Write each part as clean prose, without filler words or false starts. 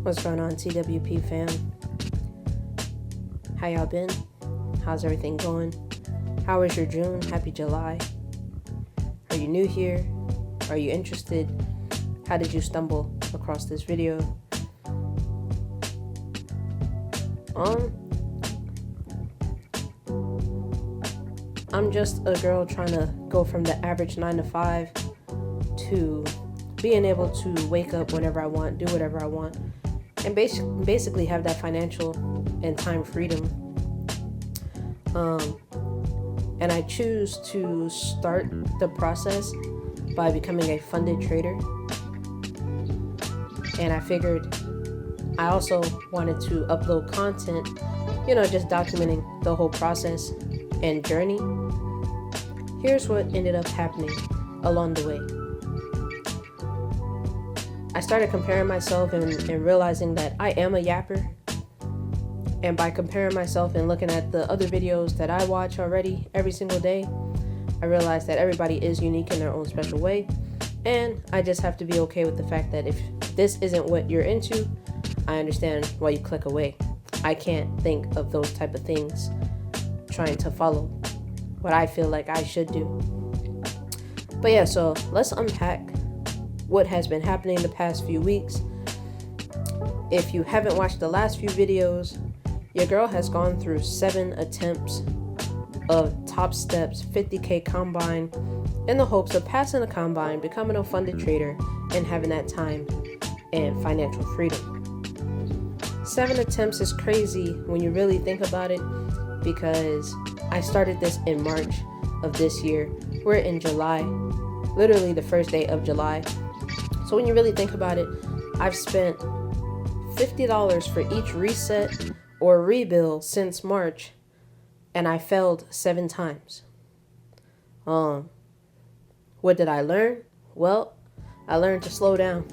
What's going on, TWP fam? How y'all been? How's everything going? How was your June? Happy July. Are you new here? Are you interested? How did you stumble across this video? I'm just a girl trying to go from the average 9 to 5 to being able to wake up whenever I want, do whatever I want, and basically have that financial and time freedom. And I choose to start the process by becoming a funded trader. And I figured I also wanted to upload content, just documenting the whole process and journey. Here's what ended up happening along the way. I started comparing myself and realizing that I am a yapper. And by comparing myself and looking at the other videos that I watch already every single day, I realized that everybody is unique in their own special way. And I just have to be okay with the fact that if this isn't what you're into, I understand why you click away. I can't think of those type of things trying to follow what I feel like I should do. But yeah, so let's unpack what has been happening the past few weeks. If you haven't watched the last few videos, your girl has gone through 7 attempts of TopStep's 50K combine in the hopes of passing the combine, becoming a funded trader, and having that time and financial freedom. 7 attempts is crazy when you really think about it, because I started this in March of this year. We're in July, literally the first day of July. So when you really think about it, I've spent $50 for each reset or rebuild since March, and I failed 7 times. What did I learn? Well, I learned to slow down,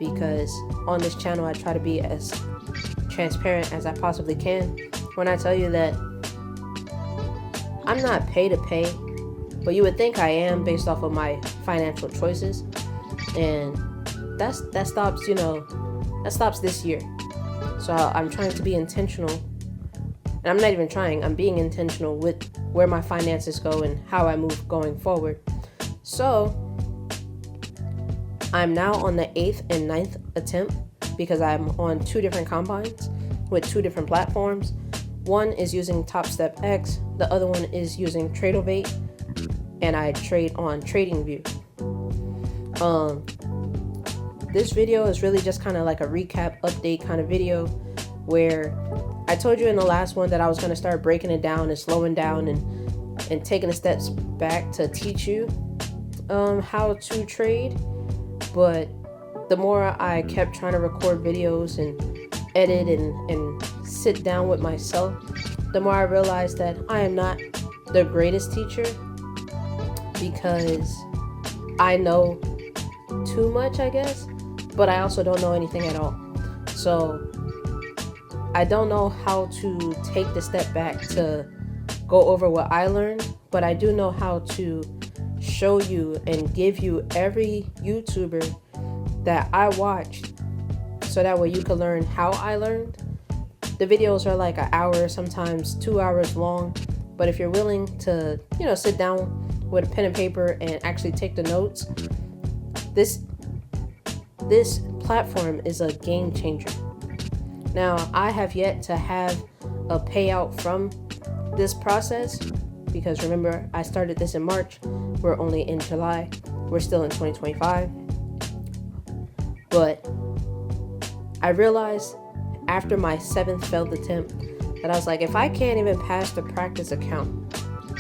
because on this channel I try to be as transparent as I possibly can when I tell you that I'm not pay to pay, but you would think I am based off of my financial choices, and that stops this year. So I'm trying to be intentional, and I'm not even trying, I'm being intentional with where my finances go and how I move going forward. So I'm now on the 8th and 9th attempt, because I'm on 2 different combines with 2 different platforms. One is using TopStep X, the other one is using Tradeovate, and I trade on TradingView. This video is really just kind of like a recap update kind of video, where I told you in the last one that I was going to start breaking it down and slowing down and taking the steps back to teach you how to trade. But the more I kept trying to record videos and edit and sit down with myself, the more I realized that I am not the greatest teacher, because I know too much, I guess, but I also don't know anything at all. So I don't know how to take the step back to go over what I learned, but I do know how to show you and give you every YouTuber that I watched, so that way you can learn how I learned. The videos are like an hour, sometimes 2 hours long, but if you're willing to, sit down with a pen and paper and actually take the notes, this platform is a game changer. Now, I have yet to have a payout from this process, because remember, I started this in March. We're only in July. We're still in 2025. But I realized after my 7th failed attempt that I was like, if I can't even pass the practice account,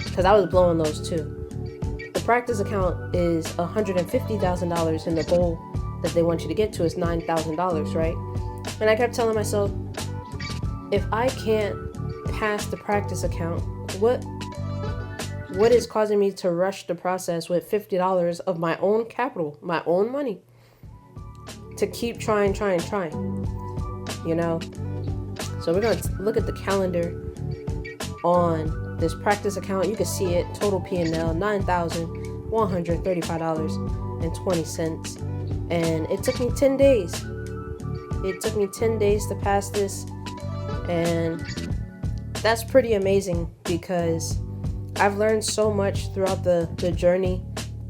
because I was blowing those too. The practice account is $150,000, and the goal that they want you to get to is $9,000, right? And I kept telling myself, if I can't pass the practice account, what is causing me to rush the process with $50 of my own capital, my own money, to keep trying? So we're going to look at the calendar on this practice account. You can see it, total P&L, $9,135.20. And it took me 10 days It took me 10 days to pass this, and that's pretty amazing because I've learned so much throughout the journey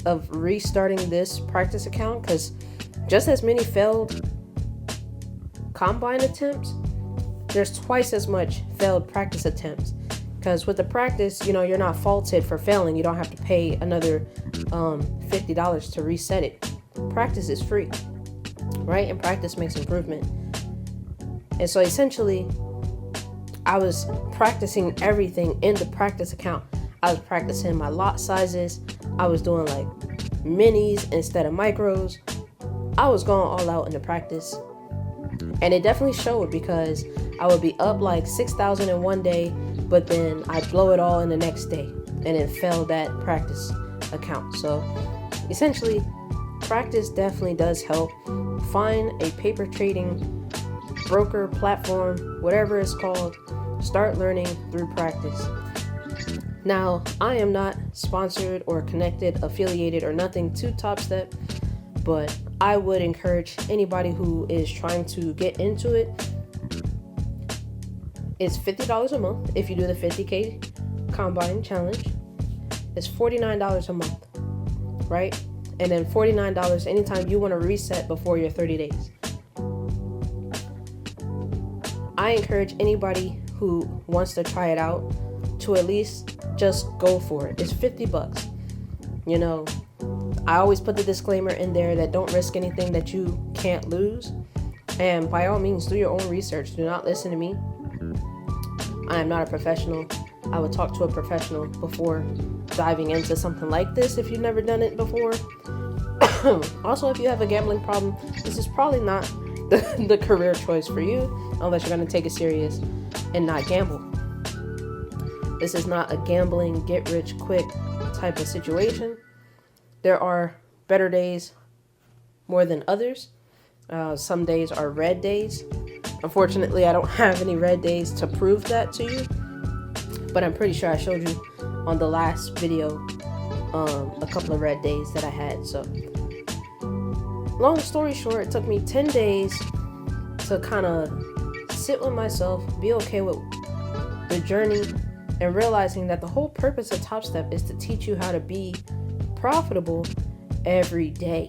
of restarting this practice account, because just as many failed combine attempts, there's twice as much failed practice attempts. Because with the practice, you're not faulted for failing. You don't have to pay another $50 to reset it. Practice is free, right? And practice makes improvement. And so essentially, I was practicing everything in the practice account. I was practicing my lot sizes. I was doing like minis instead of micros. I was going all out in the practice. And it definitely showed, because I would be up like 6,000 in one day, but then I'd blow it all in the next day and then fail that practice account. So essentially, practice definitely does help. Find a paper trading broker, platform, whatever it's called. Start learning through practice. Now, I am not sponsored or connected, affiliated, or nothing to TopStep, but I would encourage anybody who is trying to get into it. It's $50 a month if you do the 50K Combine Challenge. It's $49 a month, right? And then $49 anytime you want to reset before your 30 days. I encourage anybody who wants to try it out to at least just go for it. It's $50. I always put the disclaimer in there that don't risk anything that you can't lose. And by all means, do your own research. Do not listen to me. I am not a professional. I would talk to a professional before diving into something like this if you've never done it before. Also, if you have a gambling problem, this is probably not the career choice for you unless you're going to take it serious and not gamble. This is not a gambling, get-rich-quick type of situation. There are better days more than others. Some days are red days. Unfortunately, I don't have any red days to prove that to you, but I'm pretty sure I showed you on the last video a couple of red days that I had. So long story short, it took me 10 days to kind of sit with myself, be okay with the journey, and realizing that the whole purpose of TopStep is to teach you how to be profitable every day.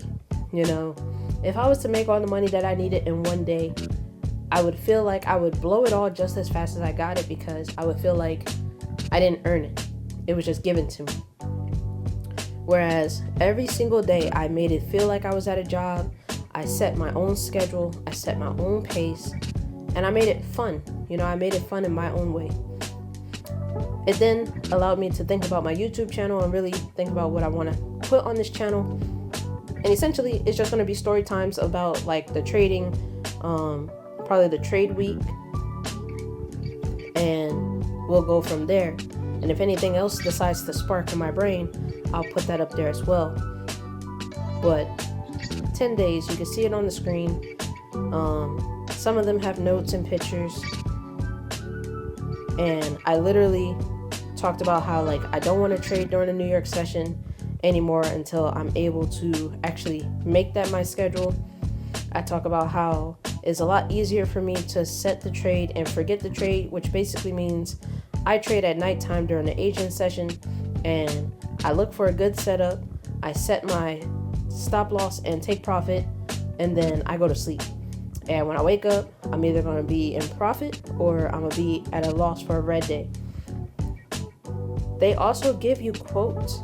If I was to make all the money that I needed in one day, I would feel like I would blow it all just as fast as I got it, because I would feel like I didn't earn it. It was just given to me. Whereas every single day I made it feel like I was at a job. I set my own schedule. I set my own pace. And I made it fun. I made it fun in my own way. It then allowed me to think about my YouTube channel and really think about what I want to put on this channel. And essentially, it's just going to be story times about like the trading, probably the trade week, and we'll go from there. And if anything else decides to spark in my brain, I'll put that up there as well. But 10 days, you can see it on the screen. Some of them have notes and pictures. And I literally talked about how I don't want to trade during the New York session anymore until I'm able to actually make that my schedule. I talk about how it's a lot easier for me to set the trade and forget the trade, which basically means I trade at nighttime during the Asian session, and I look for a good setup. I set my stop loss and take profit, and then I go to sleep. And when I wake up, I'm either going to be in profit or I'm going to be at a loss for a red day. They also give you quotes,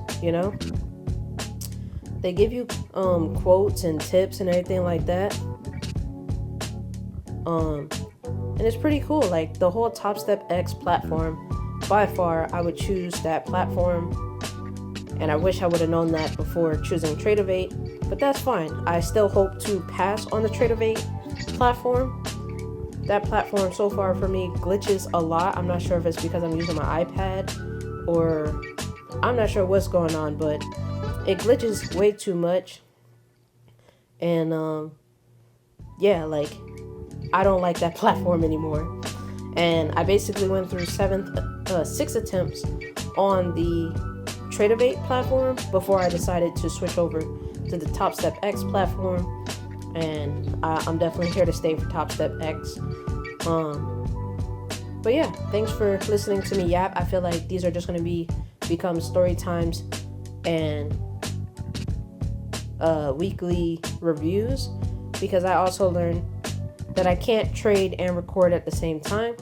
They give you quotes and tips and everything like that. And it's pretty cool. Like the whole TopStep X platform, by far, I would choose that platform. And I wish I would have known that before choosing Tradeovate, but that's fine. I still hope to pass on the Tradeovate platform. That platform so far for me glitches a lot. I'm not sure if it's because I'm using my iPad or I'm not sure what's going on, but it glitches way too much. And I don't like that platform anymore. And I basically went through 6 attempts on the Tradeovate platform before I decided to switch over to the TopStep X platform. and I'm definitely here to stay for TopStep X. But yeah, thanks for listening to me yap. I feel like these are just going to become story times and weekly reviews, because I also learned that I can't trade and record at the same time,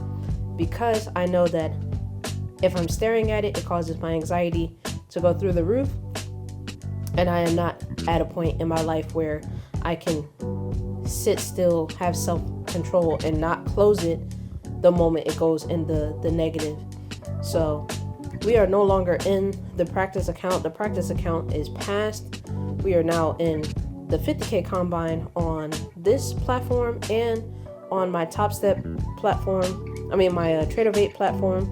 because I know that if I'm staring at it, it causes my anxiety to go through the roof, and I am not at a point in my life where I can sit still, have self-control, and not close it the moment it goes in the negative. So we are no longer in the practice account. The practice account is past. We are now in the 50K combine on this platform and on my TopStep platform. I mean, my Tradeovate platform.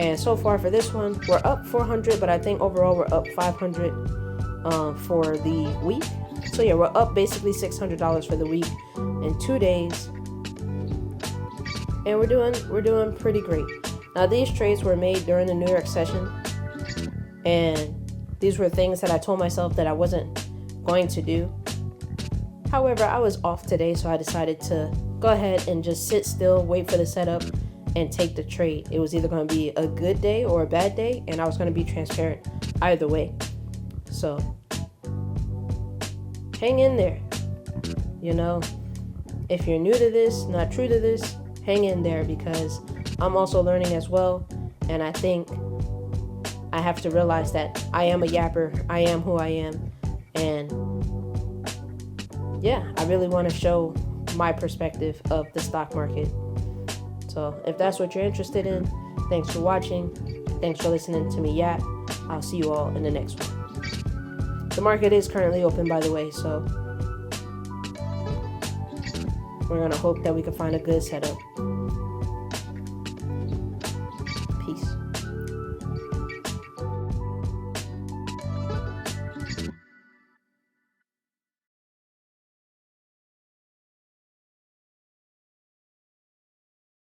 And so far for this one, we're up 400, but I think overall we're up 500 for the week. So yeah, we're up basically $600 for the week in 2 days, and we're doing pretty great. Now, these trades were made during the New York session, and these were things that I told myself that I wasn't going to do. However, I was off today, so I decided to go ahead and just sit still, wait for the setup, and take the trade. It was either going to be a good day or a bad day, and I was going to be transparent either way. So hang in there. You know, if you're new to this, not true to this, hang in there, because I'm also learning as well. And I think I have to realize that I am a yapper. I am who I am. And yeah, I really want to show my perspective of the stock market. So if that's what you're interested in, thanks for watching. Thanks for listening to me yap. I'll see you all in the next one. The market is currently open, by the way, so we're going to hope that we can find a good setup.